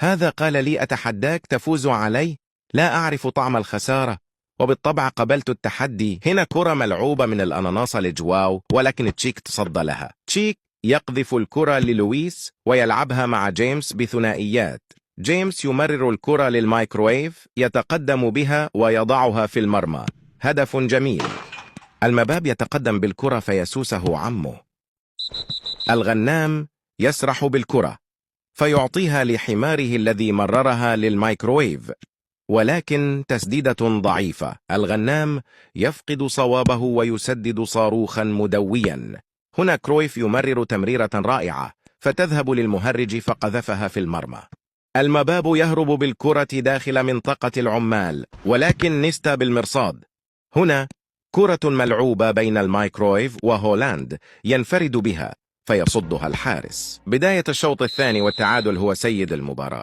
هذا قال لي أتحداك تفوز علي؟ لا أعرف طعم الخسارة، وبالطبع قبلت التحدي. هنا كرة ملعوبة من الأناناس لجواو، ولكن تشيك تصدى لها. تشيك يقذف الكرة للويس ويلعبها مع جيمس بثنائيات. جيمس يمرر الكرة للمايكرويف، يتقدم بها ويضعها في المرمى. هدف جميل. المباب يتقدم بالكرة فيسوسه عمه. الغنام يسرح بالكرة فيعطيها لحماره الذي مررها للمايكرويف، ولكن تسديدة ضعيفة. الغنام يفقد صوابه ويسدد صاروخا مدويا. هنا كرويف يمرر تمريرة رائعة فتذهب للمهرج فقذفها في المرمى. المباب يهرب بالكرة داخل منطقة العمال، ولكن نيستا بالمرصاد. هنا كرة ملعوبة بين المايكرويف وهولاند ينفرد بها فيصدها الحارس. بداية الشوط الثاني والتعادل هو سيد المباراة.